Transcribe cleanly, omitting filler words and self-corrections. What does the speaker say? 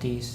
30.